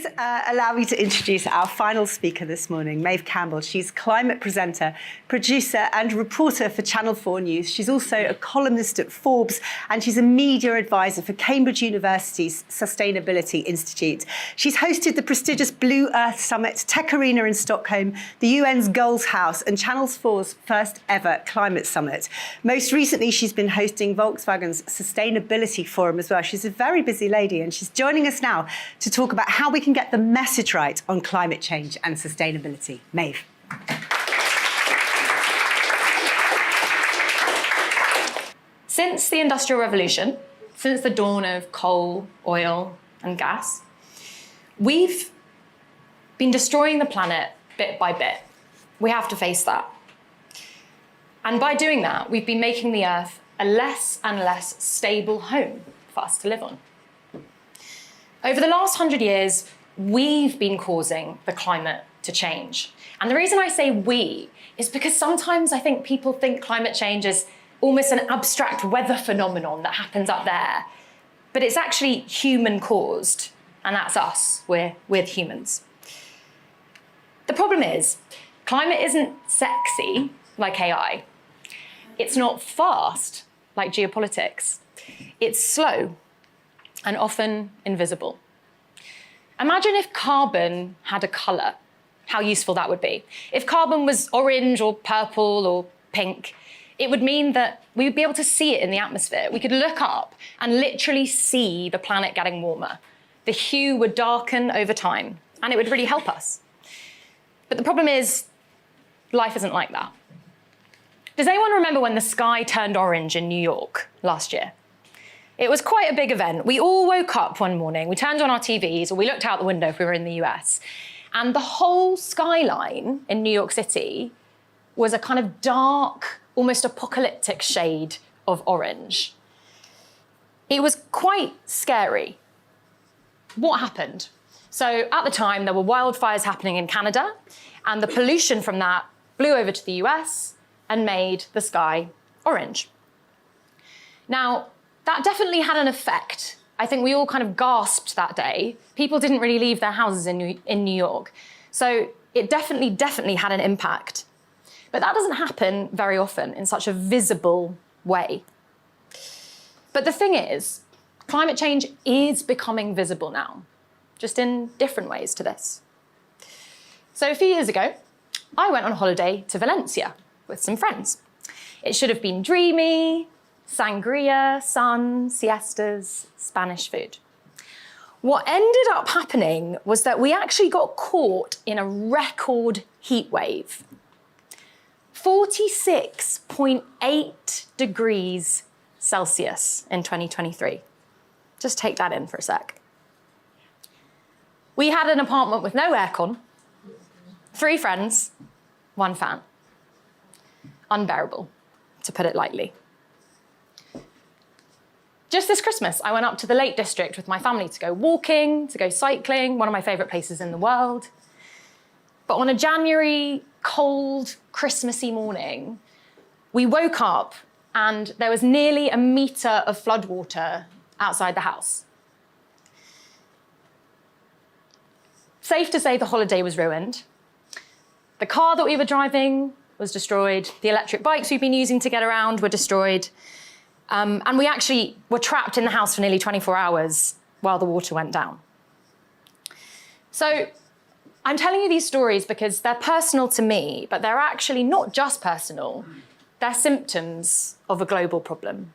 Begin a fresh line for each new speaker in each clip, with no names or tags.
Please allow me to introduce our final speaker this morning, Maeve Campbell. She's climate presenter, producer and reporter for Channel 4 News. She's also a columnist at Forbes and she's a media advisor for Cambridge University's Sustainability Institute. She's hosted the prestigious Blue Earth Summit, Tech Arena in Stockholm, the UN's Goals House and Channel 4's first ever climate summit. Most recently, she's been hosting Volkswagen's Sustainability Forum as well. She's a very busy lady and she's joining us now to talk about how we can get the message right on climate change and sustainability. Maeve.
Since the Industrial Revolution, since the dawn of coal, oil and gas, we've been destroying the planet bit by bit. We have to face that. And by doing that, we've been making the Earth a less and less stable home for us to live on. Over the last 100 years, we've been causing the climate to change. And the reason I say we is because sometimes I think people think climate change is almost an abstract weather phenomenon that happens up there. But it's actually human caused, and that's us, we're humans. The problem is, climate isn't sexy like AI. It's not fast like geopolitics. It's slow and often invisible. Imagine if carbon had a colour, how useful that would be. If carbon was orange or purple or pink, it would mean that we would be able to see it in the atmosphere. We could look up and literally see the planet getting warmer. The hue would darken over time, and it would really help us. But the problem is, life isn't like that. Does anyone remember when the sky turned orange in New York last year? It was quite a big event. We all woke up one morning, we turned on our TVs, or we looked out the window if we were in the US, and the whole skyline in New York City was a kind of dark, almost apocalyptic shade of orange. It was quite scary. What happened? So at the time, there were wildfires happening in Canada, and the pollution from that blew over to the US and made the sky orange. Now, that definitely had an effect. I think we all kind of gasped that day. People didn't really leave their houses in New York. So it definitely had an impact. But that doesn't happen very often in such a visible way. But the thing is, climate change is becoming visible now, just in different ways to this. So a few years ago, I went on holiday to Valencia with some friends. It should have been dreamy, sangria, sun, siestas, Spanish food. What ended up happening was that we actually got caught in a record heat wave. 46.8 degrees Celsius in 2023. Just take that in for a sec. We had an apartment with no aircon, 3 friends, 1 fan. Unbearable, to put it lightly. Just this Christmas, I went up to the Lake District with my family to go walking, to go cycling, one of my favourite places in the world. But on a January, cold, Christmassy morning, we woke up and there was nearly a metre of floodwater outside the house. Safe to say the holiday was ruined. The car that we were driving was destroyed. The electric bikes we've been using to get around were destroyed. And we actually were trapped in the house for nearly 24 hours while the water went down. So I'm telling you these stories because they're personal to me, but they're actually not just personal. They're symptoms of a global problem.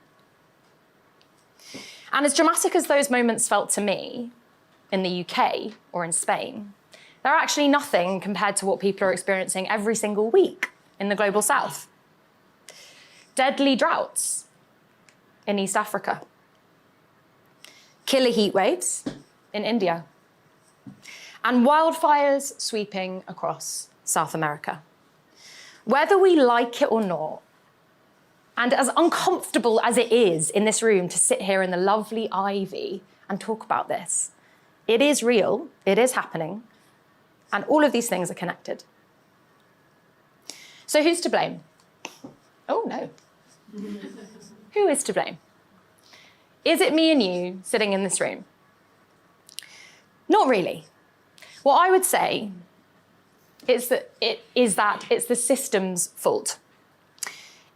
And as dramatic as those moments felt to me in the UK or in Spain, they're actually nothing compared to what people are experiencing every single week in the global south. Deadly droughts in East Africa. Killer heat waves in India. And wildfires sweeping across South America. Whether we like it or not, and as uncomfortable as it is in this room to sit here in the lovely ivy and talk about this, it is real, it is happening, and all of these things are connected. So who's to blame? Oh no. Who is to blame? Is it me and you sitting in this room? Not really. What I would say is that it's the system's fault.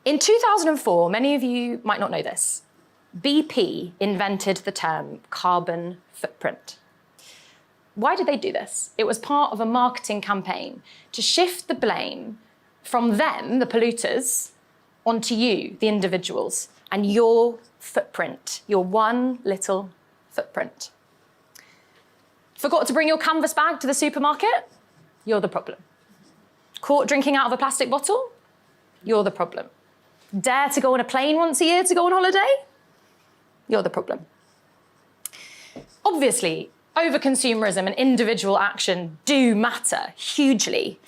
In 2004, many of you might not know this, BP invented the term carbon footprint. Why did they do this? It was part of a marketing campaign to shift the blame from them, the polluters, onto you, the individuals, and your footprint, your one little footprint. Forgot to bring your canvas bag to the supermarket? You're the problem. Caught drinking out of a plastic bottle? You're the problem. Dare to go on a plane once a year to go on holiday? You're the problem. Obviously, over-consumerism and individual action do matter hugely,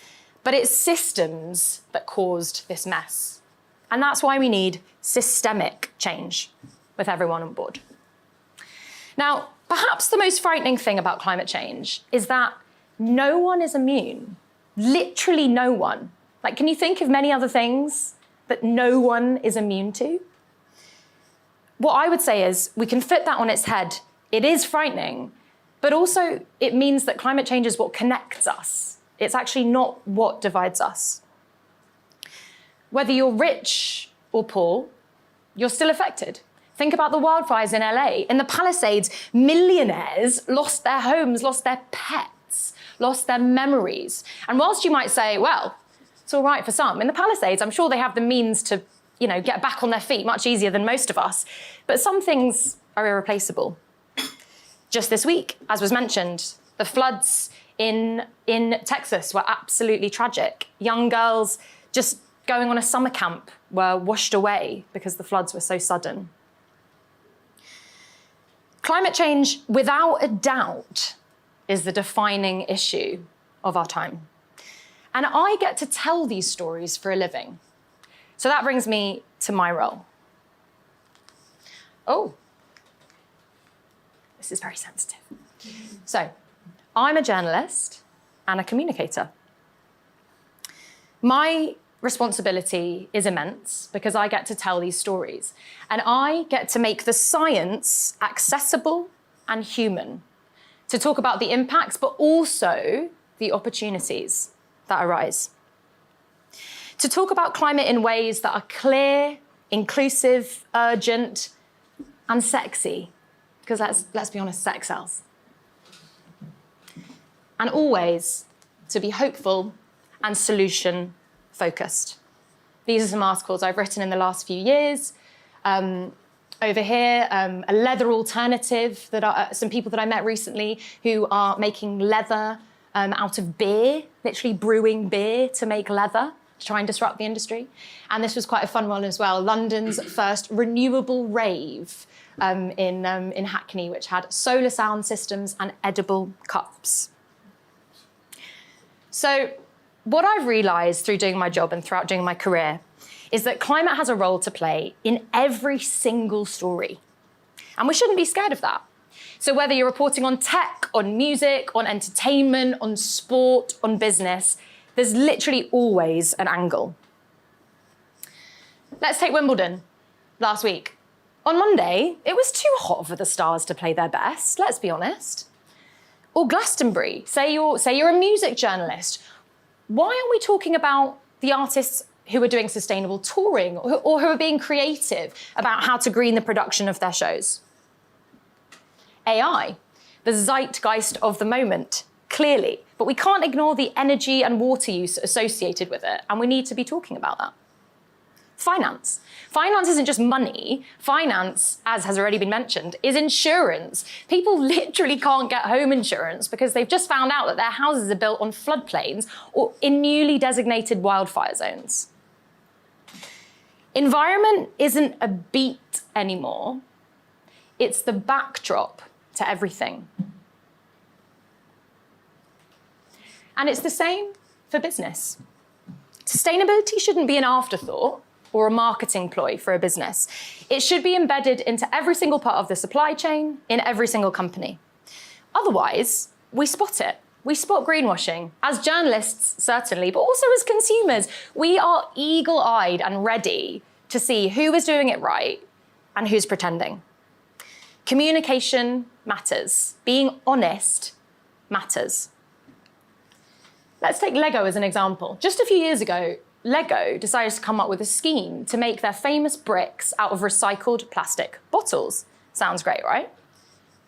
but it's systems that caused this mess. And that's why we need systemic change with everyone on board. Now, perhaps the most frightening thing about climate change is that no one is immune. Literally no one. Like, can you think of many other things that no one is immune to? What I would say is we can flip that on its head. It is frightening, but also it means that climate change is what connects us. It's actually not what divides us. Whether you're rich or poor, you're still affected. Think about the wildfires in LA. In the Palisades, millionaires lost their homes, lost their pets, lost their memories. And whilst you might say, well, it's all right for some, in the Palisades, I'm sure they have the means to, get back on their feet much easier than most of us. But some things are irreplaceable. Just this week, as was mentioned, the floods in Texas were absolutely tragic. Young girls just going on a summer camp were washed away because the floods were so sudden. Climate change, without a doubt, is the defining issue of our time. And I get to tell these stories for a living. So that brings me to my role. Oh, this is very sensitive. So, I'm a journalist and a communicator. My responsibility is immense because I get to tell these stories and I get to make the science accessible and human, to talk about the impacts, but also the opportunities that arise. To talk about climate in ways that are clear, inclusive, urgent, and sexy, because let's be honest, sex sells. And always to be hopeful and solution focused. These are some articles I've written in the last few years. Over here, a leather alternative that are some people that I met recently who are making leather out of beer, literally brewing beer to make leather, to try and disrupt the industry. And this was quite a fun one as well. London's first renewable rave in Hackney, which had solar sound systems and edible cups. So what I've realised through doing my job and throughout doing my career is that climate has a role to play in every single story. And we shouldn't be scared of that. So whether you're reporting on tech, on music, on entertainment, on sport, on business, there's literally always an angle. Let's take Wimbledon last week. On Monday, it was too hot for the stars to play their best, let's be honest. Or Glastonbury, say you're a music journalist. Why aren't we talking about the artists who are doing sustainable touring or who are being creative about how to green the production of their shows? AI, the zeitgeist of the moment, clearly. But we can't ignore the energy and water use associated with it, and we need to be talking about that. Finance. Finance isn't just money. Finance, as has already been mentioned, is insurance. People literally can't get home insurance because they've just found out that their houses are built on floodplains or in newly designated wildfire zones. Environment isn't a beat anymore. It's the backdrop to everything. And it's the same for business. Sustainability shouldn't be an afterthought or a marketing ploy for a business. It should be embedded into every single part of the supply chain in every single company. Otherwise, we spot it. We spot greenwashing, as journalists certainly, but also as consumers. We are eagle-eyed and ready to see who is doing it right and who's pretending. Communication matters. Being honest matters. Let's take Lego as an example. Just a few years ago, Lego decided to come up with a scheme to make their famous bricks out of recycled plastic bottles. Sounds great, right?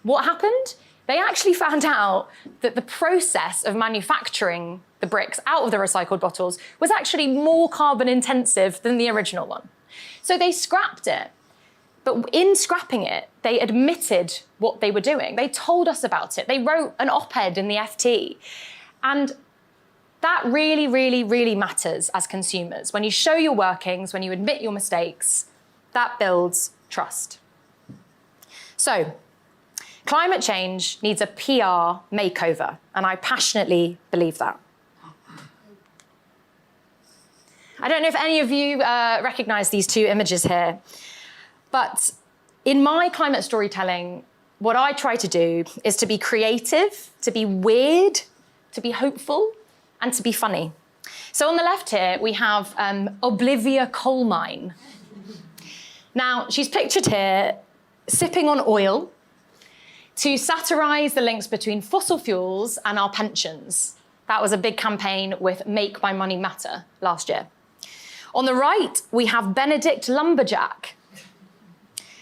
What happened? They actually found out that the process of manufacturing the bricks out of the recycled bottles was actually more carbon intensive than the original one. So they scrapped it. But in scrapping it, they admitted what they were doing. They told us about it. They wrote an op-ed in the FT. And that really, really, really matters as consumers. When you show your workings, when you admit your mistakes, that builds trust. So, climate change needs a PR makeover, and I passionately believe that. I don't know if any of you recognize these two images here, but in my climate storytelling, what I try to do is to be creative, to be weird, to be hopeful, and to be funny. So on the left here, we have Oblivia Coal Mine. Now, she's pictured here sipping on oil to satirize the links between fossil fuels and our pensions. That was a big campaign with Make My Money Matter last year. On the right, we have Benedict Lumberjack,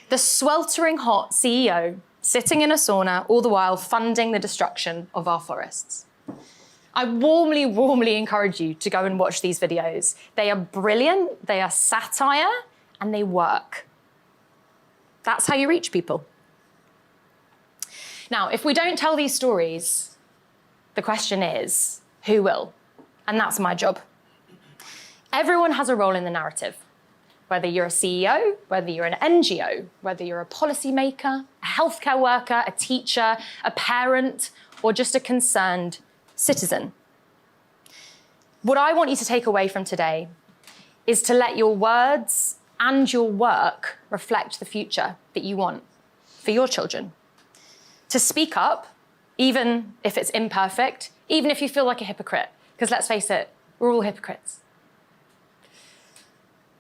the sweltering hot CEO sitting in a sauna, all the while funding the destruction of our forests. I warmly, warmly encourage you to go and watch these videos. They are brilliant, they are satire, and they work. That's how you reach people. Now, if we don't tell these stories, the question is, who will? And that's my job. Everyone has a role in the narrative. Whether you're a CEO, whether you're an NGO, whether you're a policymaker, a healthcare worker, a teacher, a parent, or just a concerned citizen. What I want you to take away from today is to let your words and your work reflect the future that you want for your children. To speak up, even if it's imperfect, even if you feel like a hypocrite, because let's face it, we're all hypocrites.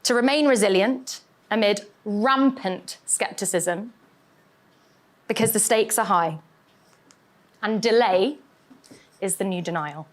To remain resilient amid rampant skepticism, because the stakes are high. And delay is the new denial.